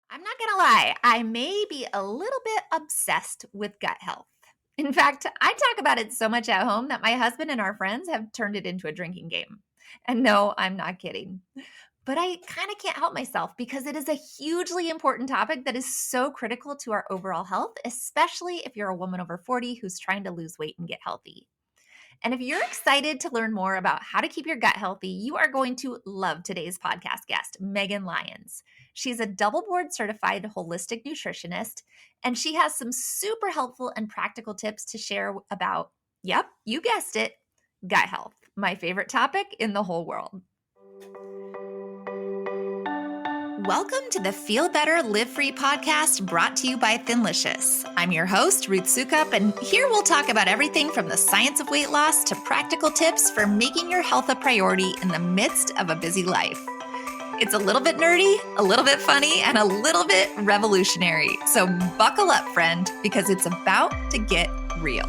I'm not going to lie, I may be a little bit obsessed with gut health. In fact, I talk about it so much at home that my husband and our friends have turned it into a drinking game. And no, I'm not kidding. But I kind of can't help myself because it is a hugely important topic that is so critical to our overall health, especially if you're a woman over 40 who's trying to lose weight and get healthy. And if you're excited to learn more about how to keep your gut healthy, you are going to love today's podcast guest, Megan Lyons. She's a double board certified holistic nutritionist, and she has some super helpful and practical tips to share about, yep, you guessed it, gut health, my favorite topic in the whole world. Welcome to the Feel Better, Live Free podcast brought to you by Thinlicious. I'm your host, Ruth Sukup, and here we'll talk about everything from the science of weight loss to practical tips for making your health a priority in the midst of a busy life. It's a little bit nerdy, a little bit funny, and a little bit revolutionary. So buckle up, friend, because it's about to get real.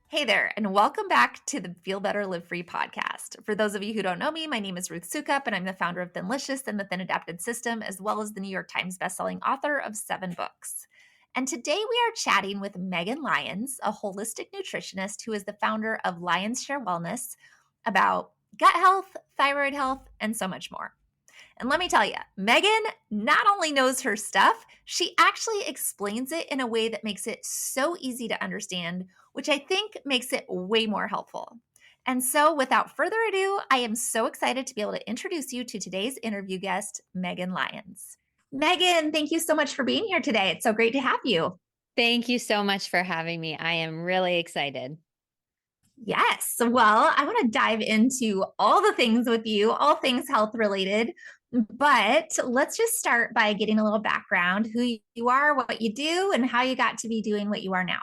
Hey there, and welcome back to the Feel Better, Live Free podcast. For those of you who don't know me, my name is Ruth Sukup, and I'm the founder of Thinlicious and the Thin Adapted System, as well as the New York Times bestselling author of 7 books. And today we are chatting with Megan Lyons, a holistic nutritionist who is the founder of Lyons Share Wellness, about gut health, thyroid health, and so much more. And let me tell you, Megan not only knows her stuff, she actually explains it in a way that makes it so easy to understand, which I think makes it way more helpful. And so without further ado, I am so excited to be able to introduce you to today's interview guest, Megan Lyons. Megan, thank you so much for being here today. It's so great to have you. Thank you so much for having me. I am really excited. Yes. Well, I want to dive into all the things with you, all things health related. But let's just start by getting a little background, who you are, what you do, and how you got to be doing what you are now.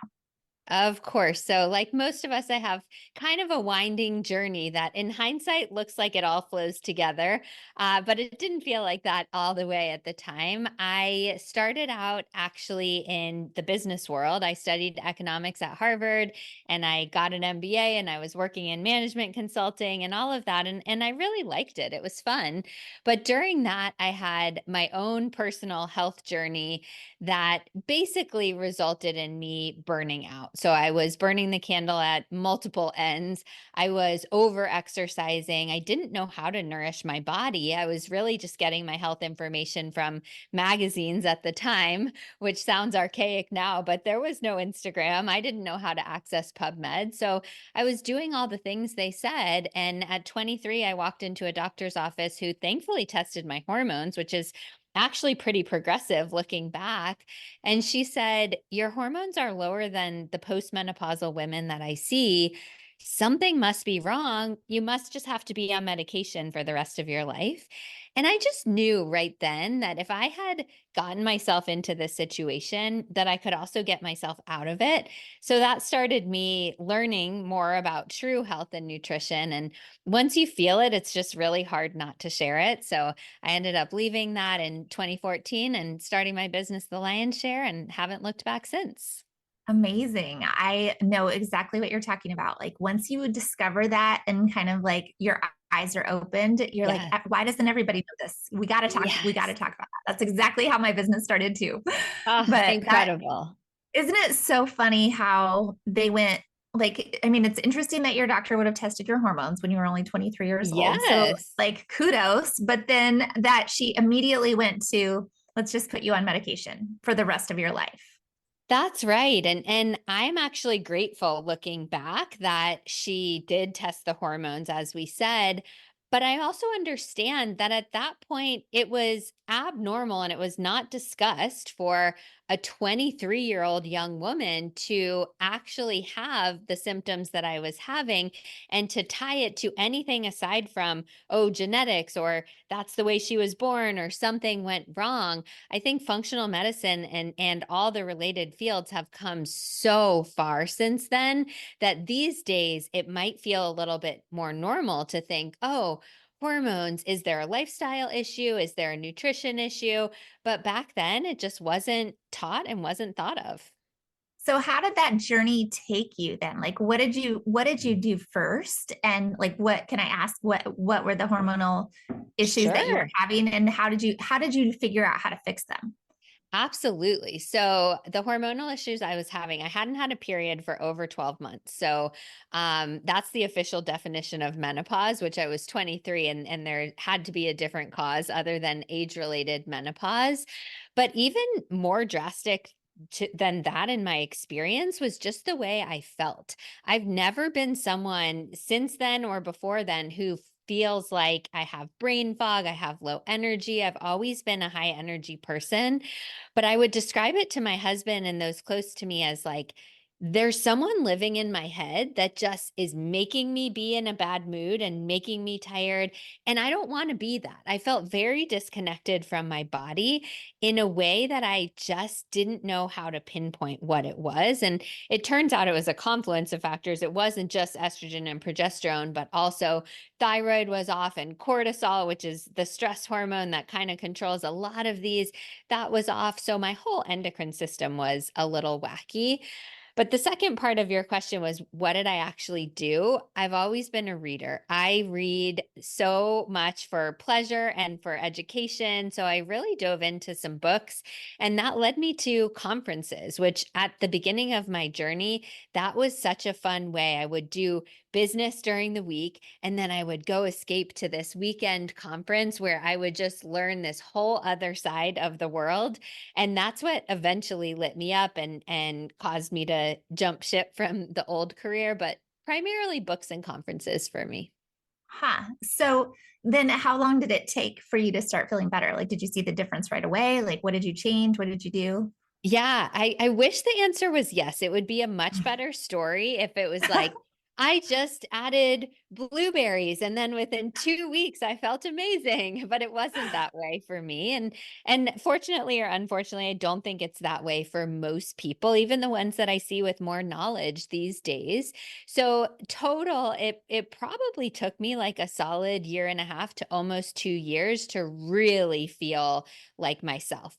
Of course. So, like most of us, I have kind of a winding journey that in hindsight looks like it all flows together, but it didn't feel like that all the way at the time. I started out actually in the business world. I studied economics at Harvard and I got an MBA and I was working in management consulting and all of that. And I really liked it. It was fun. But during that, I had my own personal health journey that basically resulted in me burning out. So I was burning the candle at multiple ends. I was over exercising. I didn't know how to nourish my body. I was really just getting my health information from magazines at the time, which sounds archaic now, but there was no Instagram. I didn't know how to access PubMed. So I was doing all the things they said. And at 23, I walked into a doctor's office who thankfully tested my hormones, which is actually pretty progressive looking back. And she said, your hormones are lower than the postmenopausal women that I see. Something must be wrong. You must just have to be on medication for the rest of your life. And I just knew right then that if I had gotten myself into this situation, that I could also get myself out of it. So that started me learning more about true health and nutrition. And once you feel it, it's just really hard not to share it. So I ended up leaving that in 2014 and starting my business, The Lyons Share, and haven't looked back since. Amazing. I know exactly what you're talking about. Like once you discover that and kind of like your eyes are opened, you're like, Yeah. why doesn't everybody know this? We got to talk. We got to Yes. talk about that. That's exactly how my business started too. Oh, But that incredible. isn't it so funny how they went like, I mean, it's interesting that your doctor would have tested your hormones when you were only 23 years old. So Yes. like kudos, but then that she immediately went to, let's just put you on medication for the rest of your life. That's right. And I'm actually grateful looking back that she did test the hormones as we said. But I also understand that at that point, it was abnormal and it was not discussed for a 23-year-old young woman to actually have the symptoms that I was having and to tie it to anything aside from, oh, genetics or that's the way she was born or something went wrong. I think functional medicine and all the related fields have come so far since then that these days it might feel a little bit more normal to think, oh, hormones, is there a lifestyle issue? Is there a nutrition issue? But back then, it just wasn't taught and wasn't thought of. So how did that journey take you then? Like what did you do first? And like what can I ask what were the hormonal issues that you were Sure. having and how did you figure out how to fix them? Absolutely. So the hormonal issues I was having, I hadn't had a period for over 12 months. So that's the official definition of menopause, which I was 23 and there had to be a different cause other than age-related menopause. But even more drastic than that in my experience was just the way I felt. I've never been someone since then or before then who feels like I have brain fog, I have low energy. I've always been a high energy person, but I would describe it to my husband and those close to me as like, there's someone living in my head that just is making me be in a bad mood and making me tired. And I don't want to be that. I felt very disconnected from my body in a way that I just didn't know how to pinpoint what it was. And it turns out it was a confluence of factors. It wasn't just estrogen and progesterone, but also thyroid was off and cortisol, which is the stress hormone that kind of controls a lot of these, that was off. So my whole endocrine system was a little wacky. But the second part of your question was, what did I actually do? I've always been a reader. I read so much for pleasure and for education. So I really dove into some books, and that led me to conferences, which at the beginning of my journey, that was such a fun way. I would do business during the week, and then I would go escape to this weekend conference where I would just learn this whole other side of the world. And that's what eventually lit me up and caused me to jump ship from the old career, but primarily books and conferences for me. Huh. So then how long did it take for you to start feeling better? Like did you see the difference right away? Like what did you change? What did you do? Yeah, I wish the answer was yes. It would be a much better story if it was like, I just added blueberries and then within 2 weeks I felt amazing, but it wasn't that way for me. And fortunately or unfortunately, I don't think it's that way for most people, even the ones that I see with more knowledge these days. So total, it probably took me like a solid year and a half to almost 2 years to really feel like myself.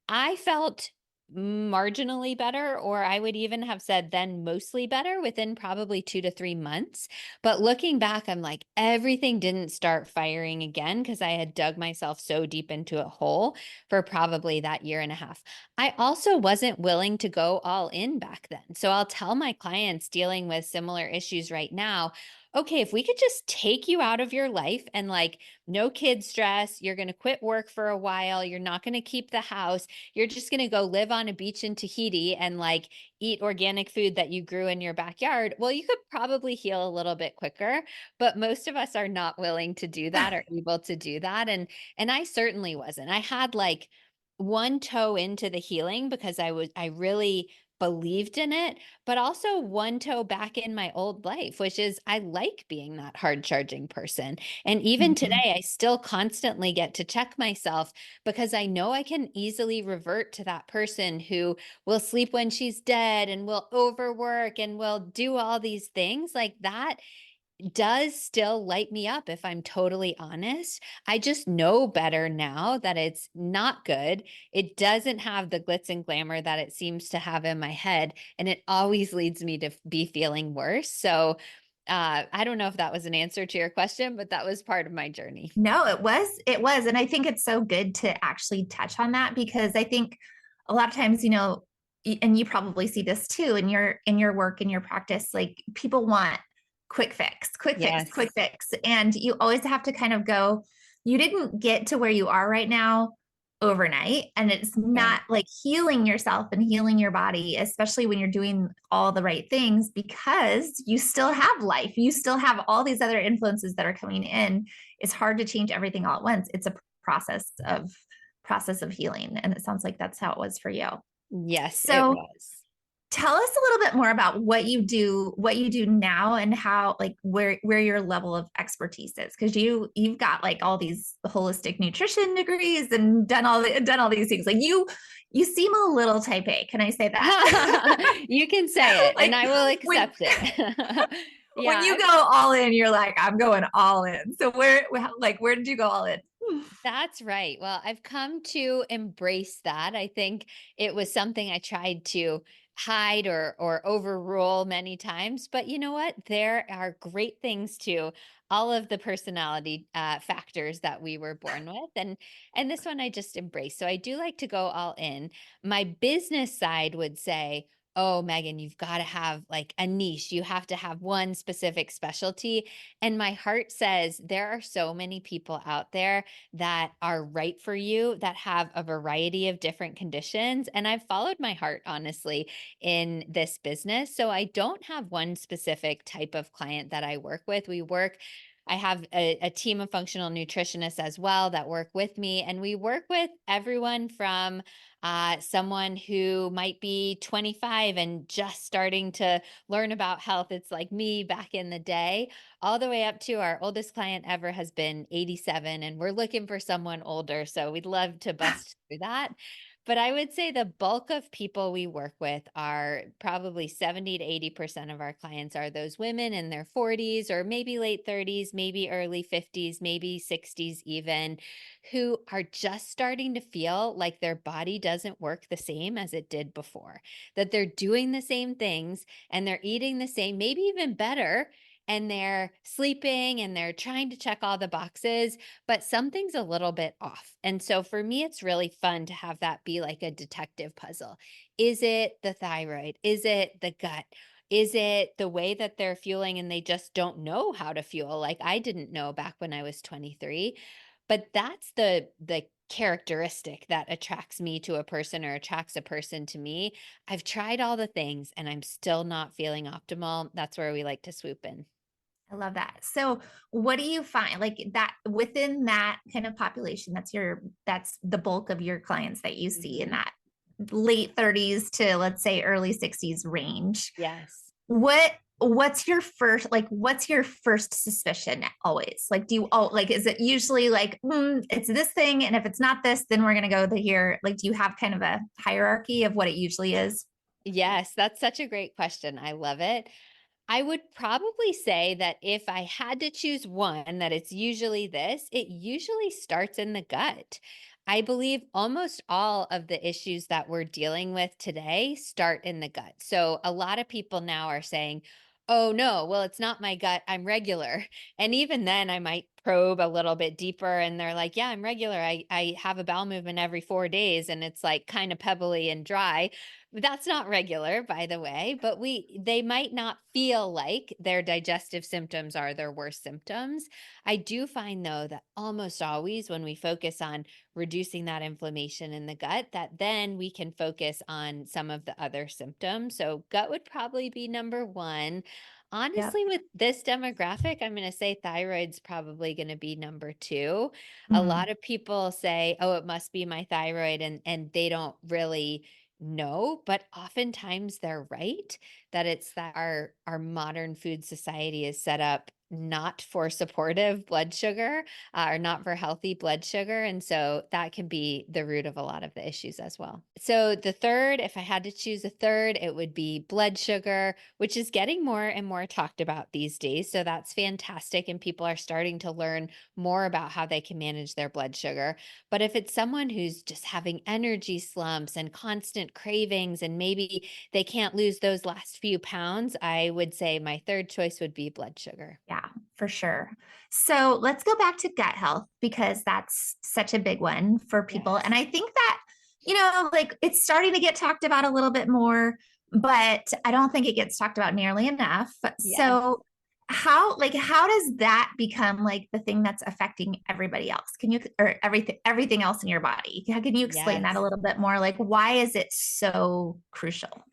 I felt marginally better, or I would even have said then mostly better within probably 2 to 3 months. But looking back, I'm like, everything didn't start firing again because I had dug myself so deep into a hole for probably that year and a half. I also wasn't willing to go all in back then. So I'll tell my clients dealing with similar issues right now, okay, if we could just take you out of your life and like no kid stress, you're going to quit work for a while, you're not going to keep the house, you're just going to go live on a beach in Tahiti and like eat organic food that you grew in your backyard. Well, you could probably heal a little bit quicker, but most of us are not willing to do that or able to do that. And I certainly wasn't. I had like one toe into the healing because I really believed in it, but also one toe back in my old life, which is I like being that hard charging person. And even Mhm. today, I still constantly get to check myself because I know I can easily revert to that person who will sleep when she's dead and will overwork and will do all these things. Like that does still light me up if I'm totally honest. I just know better now that it's not good. It doesn't have the glitz and glamour that it seems to have in my head, and it always leads me to be feeling worse. So, I don't know if that was an answer to your question, but that was part of my journey. No, it was. And I think it's so good to actually touch on that because I think a lot of times, and you probably see this too in your work, in your practice, like people want quick fix, quick fix, quick Yes. fix. And you always have to kind of go, you didn't get to where you are right now overnight, and it's not Right. like healing yourself and healing your body, especially when you're doing all the right things, because you still have life, you still have all these other influences that are coming in. It's hard to change everything all at once. It's a process of healing, and it sounds like that's how it was for you. Yes, it So was. tell us a little bit more about what you do now, and how, like, where your level of expertise is, because you've got like all these holistic nutrition degrees and done all these things. Like, you seem a little type A, can I say that? You can say it and Like, I will when accept it. when Yeah, you go all in, you're like, I'm going all in. So where did you go all in? that's right. Well, I've come to embrace that. I think it was something I tried to hide or overrule many times, but you know what? There are great things to all of the personality factors that we were born with, and this one I just embrace. So I do like to go all in. My business side would say, "Oh, Megan, you've got to have like a niche. You have to have one specific specialty." And my heart says there are so many people out there that are right for you that have a variety of different conditions. And I've followed my heart, honestly, in this business. So I don't have one specific type of client that I work with. I have a team of functional nutritionists as well that work with me. And we work with everyone from someone who might be 25 and just starting to learn about health. It's like me back in the day, all the way up to our oldest client ever has been 87, and we're looking for someone older. So we'd love to bust through that. But I would say the bulk of people we work with are probably 70 to 80% of our clients are those women in their 40s or maybe late 30s, maybe early 50s, maybe 60s even, who are just starting to feel like their body doesn't work the same as it did before, that they're doing the same things and they're eating the same, maybe even better, and they're sleeping and they're trying to check all the boxes, but something's a little bit off. And so for me, it's really fun to have that be like a detective puzzle. Is it the thyroid? Is it the gut? Is it the way that they're fueling and they just don't know how to fuel? Like I didn't know back when I was 23. But that's the characteristic that attracts me to a person or attracts a person to me. I've tried all the things and I'm still not feeling optimal. That's where we like to swoop in. I love that. So what do you find, like, that within that kind of population, that's the bulk of your clients that you see in Mhm. that late 30s to, let's say, early 60s range? Yes. What's your first suspicion always? Like, is it usually like, it's this thing, and if it's not this, then we're going to go to here? Like, do you have kind of a hierarchy of what it usually is? Yes, that's such a great question. I love it. I would probably say that if I had to choose one, that it's usually this, it usually starts in the gut. I believe almost all of the issues that we're dealing with today start in the gut. So a lot of people now are saying, oh no, well, it's not my gut, I'm regular. And even then, I might probe a little bit deeper and they're like, yeah, I'm regular. I have a bowel movement every 4 days and it's like kind of pebbly and dry. That's not regular, by the way, but they might not feel like their digestive symptoms are their worst symptoms. I do find though that almost always when we focus on reducing that inflammation in the gut, that then we can focus on some of the other symptoms. So gut would probably be number one. Yep. Honestly, with this demographic, I'm going to say thyroid's probably going to be number two. A Mhm. lot of people say, "Oh, it must be my thyroid," and they don't really know, but oftentimes they're right, that it's that our modern food society is set up not for supportive blood sugar, or not for healthy blood sugar, and so that can be the root of a lot of the issues as well. So the third, if I had to choose a third, it would be blood sugar, which is getting more and more talked about these days. So that's fantastic, and people are starting to learn more about how they can manage their blood sugar. But if it's someone who's just having energy slumps and constant cravings, and maybe they can't lose those last few pounds, I would say my third choice would be blood sugar. Yeah, for sure. So let's go back to gut health, because that's such a big one for people. And Yes. I think that, like, it's starting to get talked about a little bit more, but I don't think it gets talked about nearly enough. Yes. So how does that become like the thing that's affecting everybody else? Can you, or everything else in your body? Can you explain that a Yes. little bit more? Like, why is it so crucial?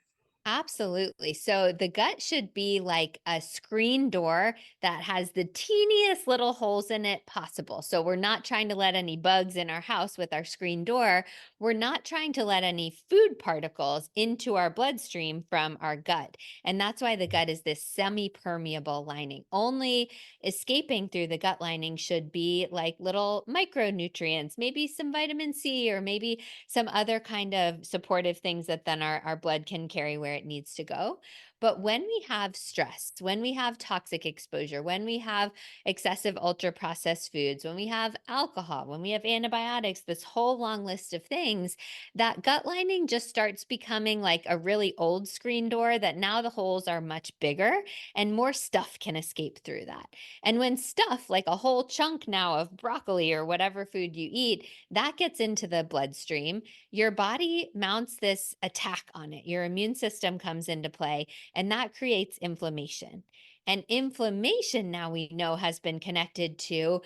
Absolutely. So the gut should be like a screen door that has the teeniest little holes in it possible. So we're not trying to let any bugs in our house with our screen door. We're not trying to let any food particles into our bloodstream from our gut. And that's why the gut is this semi-permeable lining. Only escaping through the gut lining should be like little micronutrients, maybe some vitamin C, or maybe some other kind of supportive things that then our blood can carry where it needs to go. But when we have stress, when we have toxic exposure, when we have excessive ultra processed foods, when we have alcohol, when we have antibiotics, this whole long list of things, that gut lining just starts becoming like a really old screen door that now the holes are much bigger and more stuff can escape through that. And when stuff, like a whole chunk now of broccoli or whatever food you eat, that gets into the bloodstream, your body mounts this attack on it. Your immune system comes into play, and that creates inflammation. And inflammation, now we know, has been connected to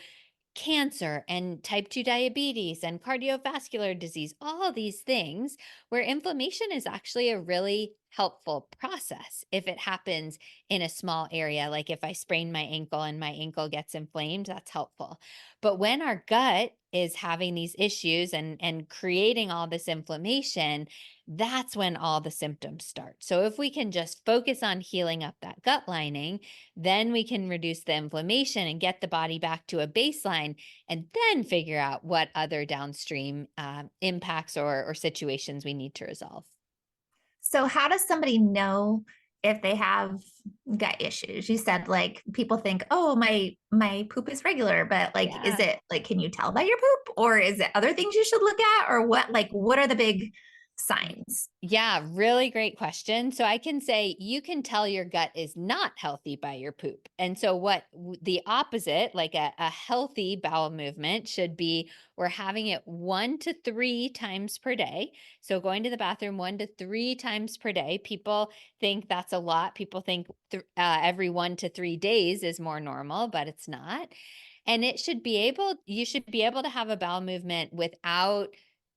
cancer and type 2 diabetes and cardiovascular disease, all these things where inflammation is actually a really helpful process if it happens in a small area. Like if I sprain my ankle and my ankle gets inflamed, that's helpful. But when our gut is having these issues and creating all this inflammation, that's when all the symptoms start. So if we can just focus on healing up that gut lining, then we can reduce the inflammation and get the body back to a baseline, and then figure out what other downstream impacts or situations we need to resolve. So how does somebody know if they have gut issues? You said like people think, oh, my poop is regular, but like, is Yeah. it like, can you tell by your poop, or is it other things you should look at, or what? Like, what are the big signs? Yeah, really great question. So I can say you can tell your gut is not healthy by your poop. And so the opposite, like a healthy bowel movement should be, we're having it 1 to 3 times per day. So going to the bathroom 1 to 3 times per day. People think that's a lot. People think every 1 to 3 days is more normal, but it's not. And you should be able to have a bowel movement without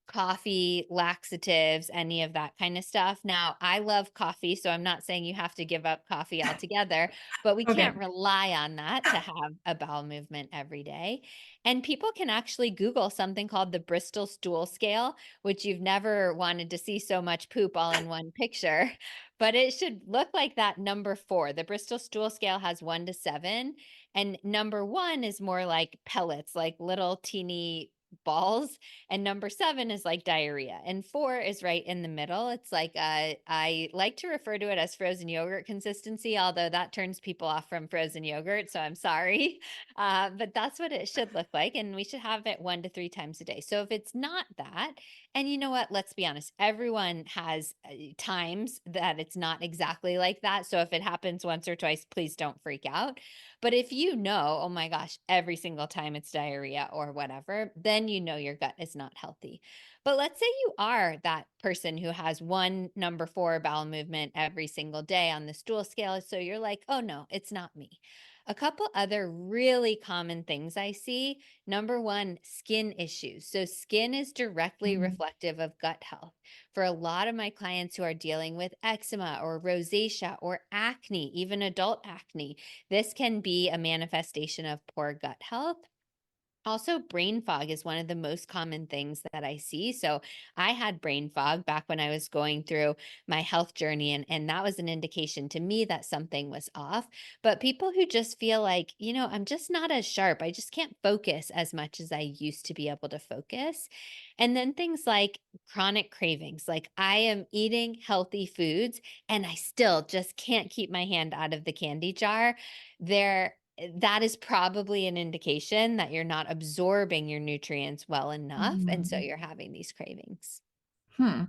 coffee, laxatives, any of that kind of stuff. Now, I love coffee, so I'm not saying you have to give up coffee altogether, but we Okay. can't rely on that to have a bowel movement every day. And people can actually Google something called the Bristol stool scale, which you've never wanted to see so much poop all in one picture, but it should look like that number 4. The Bristol stool scale has 1 to 7, and number 1 is more like pellets, like little teeny balls, and number 7 is like diarrhea, and 4 is right in the middle. It's like I like to refer to it as frozen yogurt consistency, although that turns people off from frozen yogurt, so I'm sorry. But that's what it should look like, and we should have it 1 to 3 times a day. So if it's not that, and you know what, let's be honest, everyone has times that it's not exactly like that. So if it happens once or twice, please don't freak out. But if you know, oh my gosh, every single time it's diarrhea or whatever, then you know your gut is not healthy. But let's say you are that person who has one number 4 bowel movement every single day on the stool scale. So you're like, oh no, it's not me. A couple other really common things I see. Number 1, skin issues. So, skin is directly Mhm. reflective of gut health. For a lot of my clients who are dealing with eczema or rosacea or acne, even adult acne, this can be a manifestation of poor gut health. Also, brain fog is one of the most common things that I see. So, I had brain fog back when I was going through my health journey, and that was an indication to me that something was off. But people who just feel like, I'm just not as sharp, I just can't focus as much as I used to be able to focus. And then things like chronic cravings, like I am eating healthy foods and I still just can't keep my hand out of the candy jar. That is probably an indication that you're not absorbing your nutrients well enough, and so Mhm. you're having these cravings. Hmm.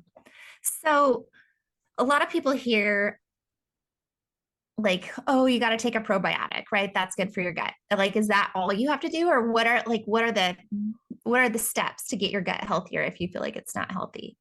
So a lot of people hear like, oh, you got to take a probiotic, right? That's good for your gut. Like, is that all you have to do, or what are the steps to get your gut healthier if you feel like it's not healthy?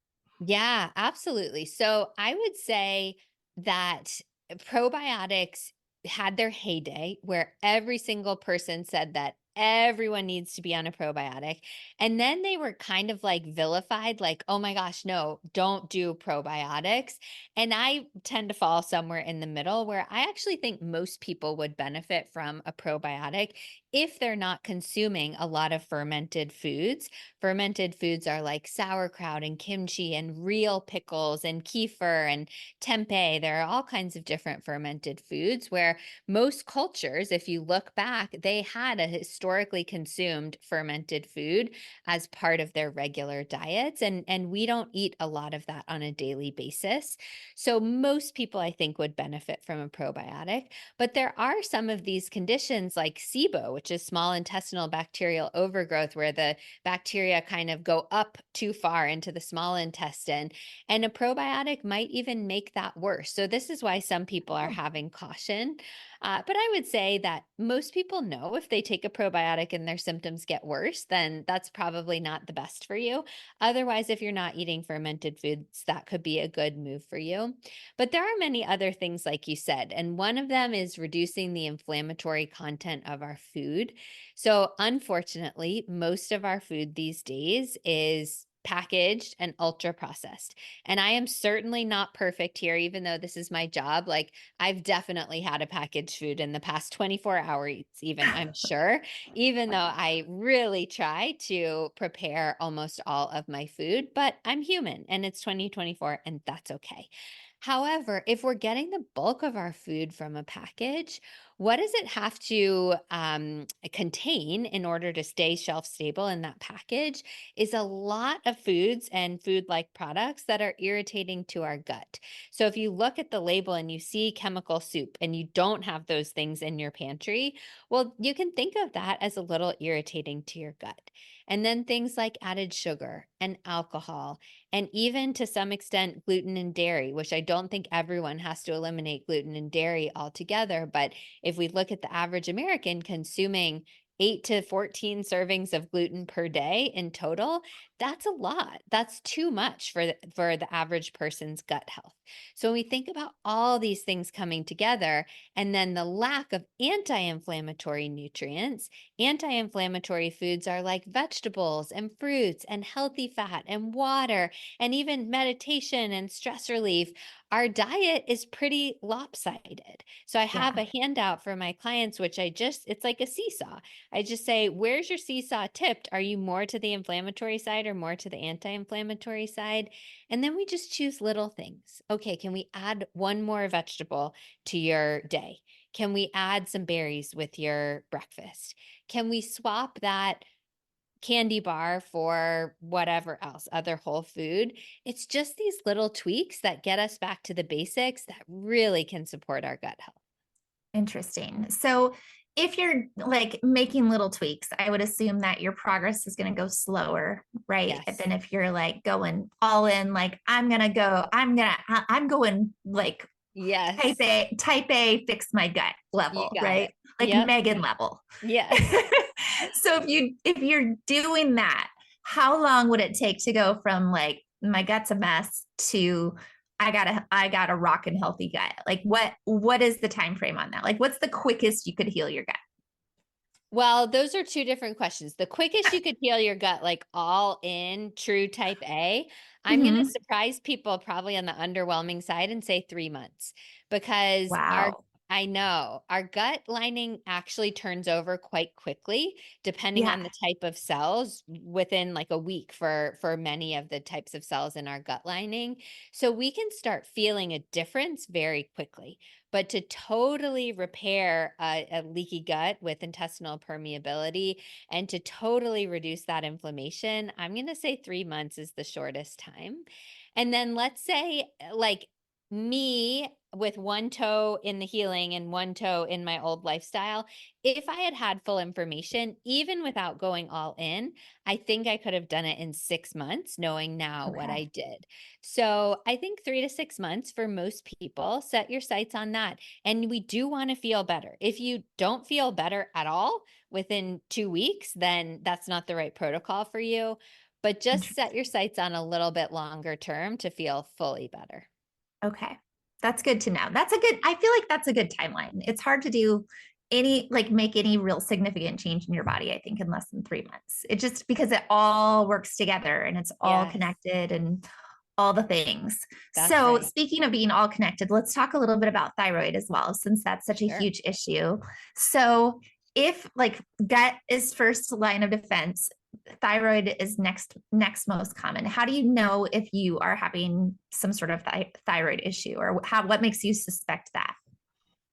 Yeah, absolutely. So I would say that probiotics had their heyday where every single person said that everyone needs to be on a probiotic. And then they were kind of like vilified, like, oh my gosh, no, don't do probiotics. And I tend to fall somewhere in the middle where I actually think most people would benefit from a probiotic if they're not consuming a lot of fermented foods. Fermented foods are like sauerkraut and kimchi and real pickles and kefir and tempeh. There are all kinds of different fermented foods where most cultures, if you look back, they had a historically consumed fermented food as part of their regular diets. And we don't eat a lot of that on a daily basis. So most people, I think, would benefit from a probiotic. But there are some of these conditions like SIBO, which is small intestinal bacterial overgrowth, where the bacteria kind of go up too far into the small intestine. And a probiotic might even make that worse. So, this is why some people are Oh, having caution. But I would say that most people know if they take a probiotic and their symptoms get worse, then that's probably not the best for you. Otherwise, if you're not eating fermented foods, that could be a good move for you. But there are many other things, like you said, and one of them is reducing the inflammatory content of our food. So, unfortunately, most of our food these days is packaged and ultra processed. And I am certainly not perfect here, even though this is my job. Like, I've definitely had a packaged food in the past 24 hours, even, I'm sure, even though I really try to prepare almost all of my food, but I'm human and it's 2024 and that's okay. However, if we're getting the bulk of our food from a package, what does it have to contain in order to stay shelf stable in that package is a lot of foods and food like products that are irritating to our gut. So if you look at the label and you see chemical soup and you don't have those things in your pantry, well, you can think of that as a little irritating to your gut. And then things like added sugar and alcohol, and even to some extent gluten and dairy, which I don't think everyone has to eliminate gluten and dairy altogether. But if we look at the average American consuming 8 to 14 servings of gluten per day in total, that's a lot. That's too much for the average person's gut health. So when we think about all these things coming together and then the lack of anti-inflammatory nutrients, anti-inflammatory foods are like vegetables and fruits and healthy fat and water and even meditation and stress relief. Our diet is pretty lopsided. So I have yeah. a handout for my clients, which it's like a seesaw. I just say, where's your seesaw tipped? Are you more to the inflammatory side or more to the anti inflammatory side? And then we just choose little things. Okay, can we add one more vegetable to your day? Can we add some berries with your breakfast? Can we swap that candy bar for whatever else, other whole food? It's just these little tweaks that get us back to the basics that really can support our gut health. Interesting. So if you're like making little tweaks, I would assume that your progress is going to go slower, right? Yes. Than if you're like going all in, like I'm going like Yes. type A, fix my gut You level, got right? it. Like Yep. Megan level. Yes. So if you're doing that, how long would it take to go from like my gut's a mess to I got a rockin' healthy gut? Like what is the time frame on that? Like what's the quickest you could heal your gut? Well, those are two different questions. The quickest you could heal your gut, like all in true type A, I'm going to Hmm. surprise people probably on the underwhelming side and say 3 months because Wow. I know our gut lining actually turns over quite quickly, depending Yeah. on the type of cells within like a week for many of the types of cells in our gut lining. So we can start feeling a difference very quickly. But to totally repair a leaky gut with intestinal permeability and to totally reduce that inflammation, I'm going to say 3 months is the shortest time. And then let's say, like me with one toe in the healing and one toe in my old lifestyle, if I had had full information, even without going all in, I think I could have done it in 6 months, knowing now what I Okay. did. So I think 3 to 6 months for most people, set your sights on that. And we do want to feel better. If you don't feel better at all within 2 weeks, then that's not the right protocol for you. But just set Interesting. your sights on a little bit longer term to feel fully better. Okay. That's good to know. I feel like that's a good timeline. It's hard to do make any real significant change in your body, I think, in less than 3 months. It just because it all works together and it's all Yes, connected and all the things. that's So, right. speaking of being all connected, let's talk a little bit about thyroid as well, since that's such a Sure. huge issue. So, if like gut is first line of defense, thyroid is next most common. How do you know if you are having some sort of thyroid issue, or what makes you suspect that?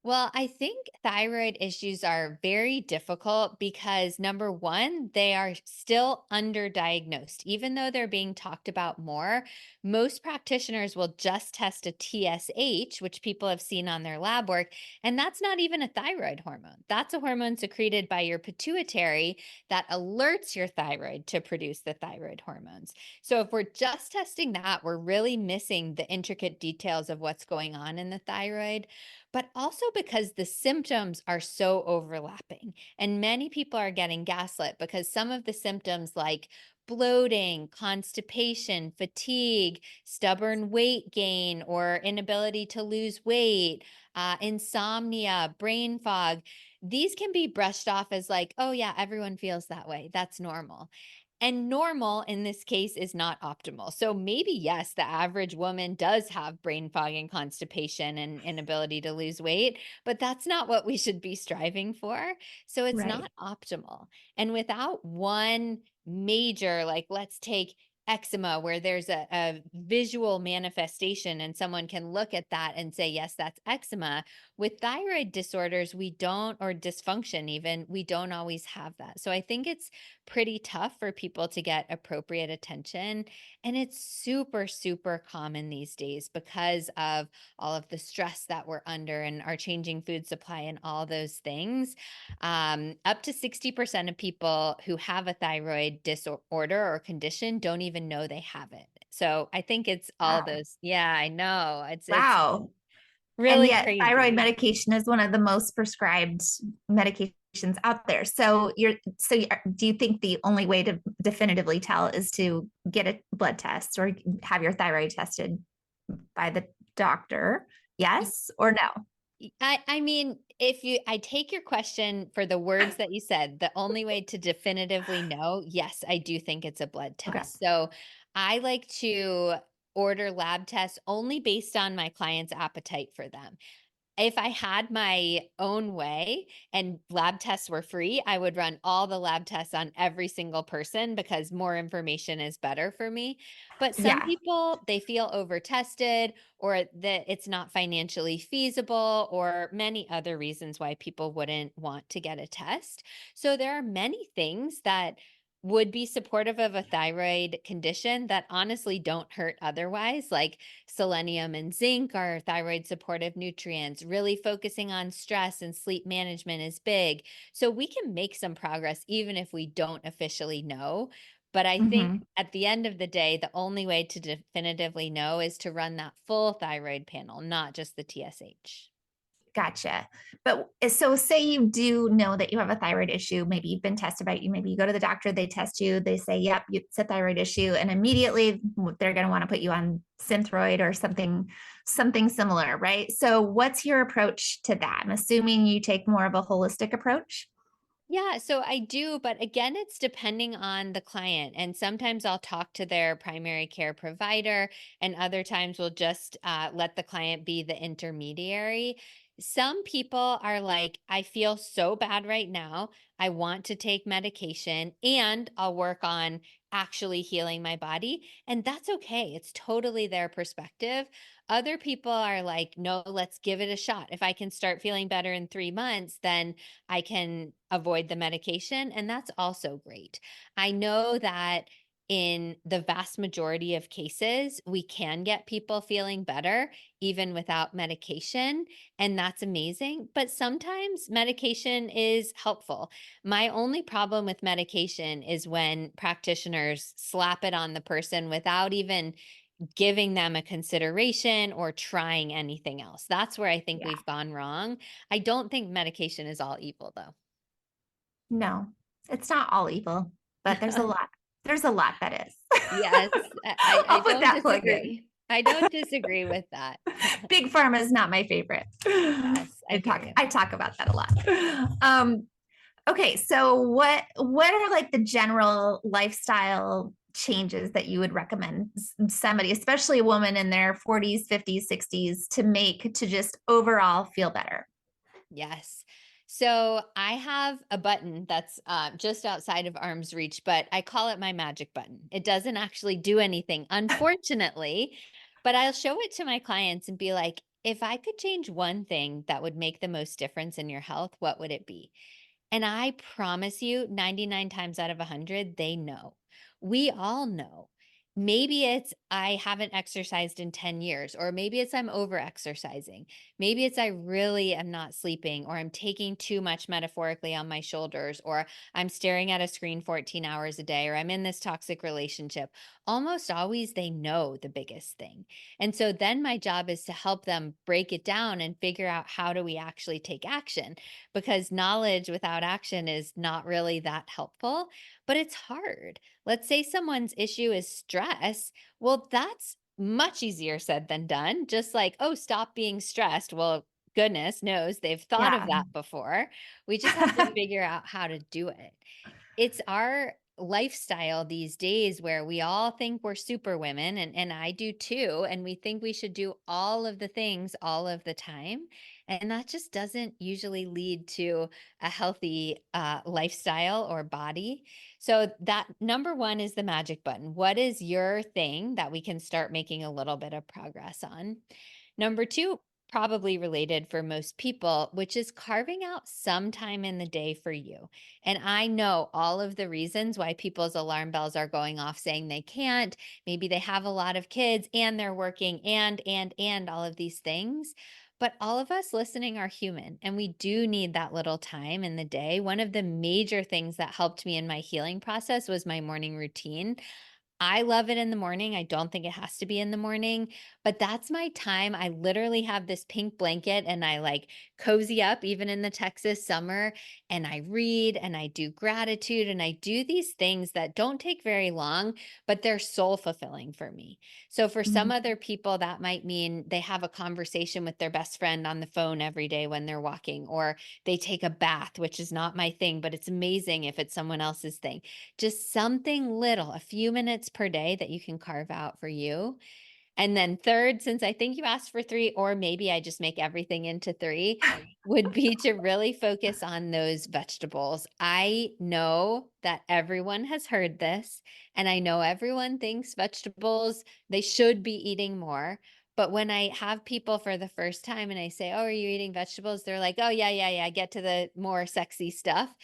Well, I think thyroid issues are very difficult because number one, they are still underdiagnosed. Even though they're being talked about more, most practitioners will just test a TSH, which people have seen on their lab work. And that's not even a thyroid hormone. That's a hormone secreted by your pituitary that alerts your thyroid to produce the thyroid hormones. So if we're just testing that, we're really missing the intricate details of what's going on in the thyroid, but also because the symptoms are so overlapping. And many people are getting gaslit because some of the symptoms, like bloating, constipation, fatigue, stubborn weight gain, or inability to lose weight, insomnia, brain fog, these can be brushed off as like, oh, yeah, everyone feels that way. That's normal. And normal in this case is not optimal. So maybe, yes, the average woman does have brain fog and constipation and inability to lose weight, but that's not what we should be striving for. So it's Right. not optimal. And without one major, like let's take eczema, where there's a visual manifestation and someone can look at that and say, yes, that's eczema. With thyroid disorders, we don't, or dysfunction even, we don't always have that. So I think it's pretty tough for people to get appropriate attention. And it's super, super common these days because of all of the stress that we're under and our changing food supply and all those things. Up to 60% of people who have a thyroid disorder or condition don't even know they have it. So I think it's all Wow. those. Yeah, I know. It's Wow. And really yet, thyroid crazy. medication is one of the most prescribed medications out there. Do you think the only way to definitively tell is to get a blood test or have your thyroid tested by the doctor? Yes or no? I mean, if you I take your question for the words that you said, the only way to definitively know, yes, I do think it's a blood Okay. test. So I like to order lab tests only based on my client's appetite for them. If I had my own way and lab tests were free, I would run all the lab tests on every single person because more information is better for me. But some Yeah. people, they feel over tested or that it's not financially feasible or many other reasons why people wouldn't want to get a test. So there are many things that would be supportive of a thyroid condition that honestly don't hurt otherwise, like selenium and zinc are thyroid supportive nutrients. Really focusing on stress and sleep management is big. So we can make some progress even if we don't officially know. But I think Hmm. at the end of the day, the only way to definitively know is to run that full thyroid panel, not just the TSH. Gotcha. But so say you do know that you have a thyroid issue, maybe you've been tested by you, maybe you go to the doctor, they test you, they say, yep, it's a thyroid issue. And immediately they're going to want to put you on Synthroid or something similar, right? So what's your approach to that? I'm assuming you take more of a holistic approach. Yeah, so I do, but again, it's depending on the client. And sometimes I'll talk to their primary care provider, and other times we'll just let the client be the intermediary. Some people are like, I feel so bad right now. I want to take medication and I'll work on actually healing my body. And that's okay. It's totally their perspective. Other people are like, no, let's give it a shot. If I can start feeling better in 3 months, then I can avoid the medication, and that's also great. I know that in the vast majority of cases, we can get people feeling better even without medication, and that's amazing. But sometimes medication is helpful. My only problem with medication is when practitioners slap it on the person without even giving them a consideration or trying anything else. That's where I think Yeah. we've gone wrong. I don't think medication is all evil, though. No, it's not all evil, but there's a lot. There's a lot that is. Yes, I I'll put don't that plug in. disagree. I don't disagree with that. Big pharma is not my favorite. Yes, I hear you. I talk about that a lot. Okay, so what are like the general lifestyle changes that you would recommend somebody, especially a woman in their 40s, 50s, 60s, to make to just overall feel better? Yes. So I have a button that's just outside of arm's reach, but I call it my magic button. It doesn't actually do anything, unfortunately, but I'll show it to my clients and be like, if I could change one thing that would make the most difference in your health, what would it be? And I promise you, 99 times out of 100, they know. We all know. Maybe it's I haven't exercised in 10 years, or maybe it's I'm over exercising. Maybe it's I really am not sleeping, or I'm taking too much metaphorically on my shoulders, or I'm staring at a screen 14 hours a day, or I'm in this toxic relationship. Almost always they know the biggest thing. And so then my job is to help them break it down and figure out how do we actually take action, because knowledge without action is not really that helpful, but it's hard. Let's say someone's issue is stress. Well, that's much easier said than done. Just like, oh, stop being stressed. Well, goodness knows they've thought of Yeah. that before. We just have to figure out how to do it. It's our lifestyle these days where we all think we're super women, and I do too, and we think we should do all of the things all of the time, and that just doesn't usually lead to a healthy lifestyle or body. So that number one is the magic button. What is your thing that we can start making a little bit of progress on? Number two, probably related for most people, which is carving out some time in the day for you. And I know all of the reasons why people's alarm bells are going off saying they can't. Maybe they have a lot of kids and they're working and all of these things. But all of us listening are human, and we do need that little time in the day. One of the major things that helped me in my healing process was my morning routine. I love it in the morning. I don't think it has to be in the morning, but that's my time. I literally have this pink blanket and I like cozy up even in the Texas summer, and I read and I do gratitude and I do these things that don't take very long, but they're soul fulfilling for me. So for some other people that might mean they have a conversation with their best friend on the phone every day when they're walking, or they take a bath, which is not my thing, but it's amazing if it's someone else's thing. Just something little, a few minutes per day that you can carve out for you. And then third, since I think you asked for 3, or maybe I just make everything into 3, would be to really focus on those vegetables. I know that everyone has heard this, and I know everyone thinks vegetables, they should be eating more. But when I have people for the first time and I say, "Oh, are you eating vegetables?" They're like, "Oh, yeah, yeah, yeah, get to the more sexy stuff."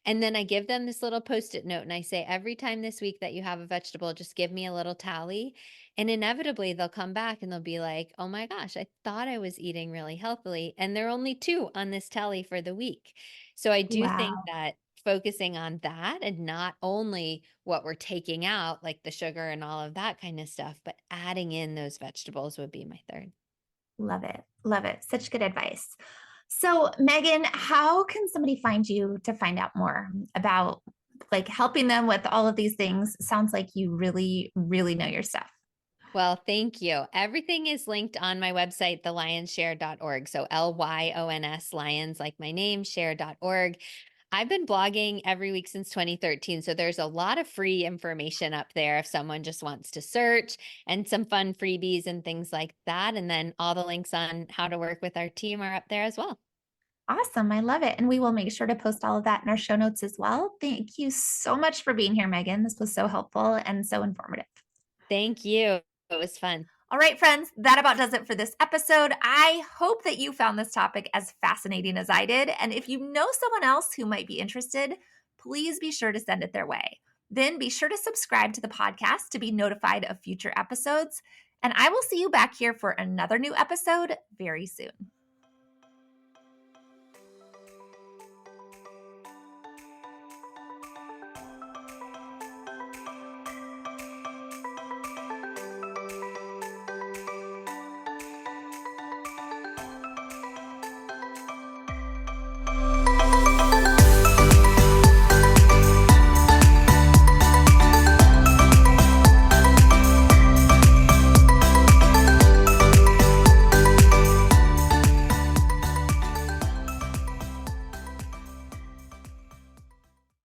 And then I give them this little Post-it note and I say, "Every time this week that you have a vegetable, just give me a little tally." And inevitably, they'll come back and they'll be like, oh my gosh, I thought I was eating really healthily. And there are only 2 on this tally for the week. So I do think Wow. that focusing on that, and not only what we're taking out, like the sugar and all of that kind of stuff, but adding in those vegetables would be my third. Love it. Love it. Such good advice. So, Megan, how can somebody find you to find out more about like helping them with all of these things? Sounds like you really, really know your stuff. Well, thank you. Everything is linked on my website, thelyonsshare.org. So Lyons, Lions, like my name, share.org. I've been blogging every week since 2013. So there's a lot of free information up there if someone just wants to search, and some fun freebies and things like that. And then all the links on how to work with our team are up there as well. Awesome. I love it. And we will make sure to post all of that in our show notes as well. Thank you so much for being here, Megan. This was so helpful and so informative. Thank you. It was fun. All right, friends, that about does it for this episode. I hope that you found this topic as fascinating as I did. And if you know someone else who might be interested, please be sure to send it their way. Then be sure to subscribe to the podcast to be notified of future episodes. And I will see you back here for another new episode very soon.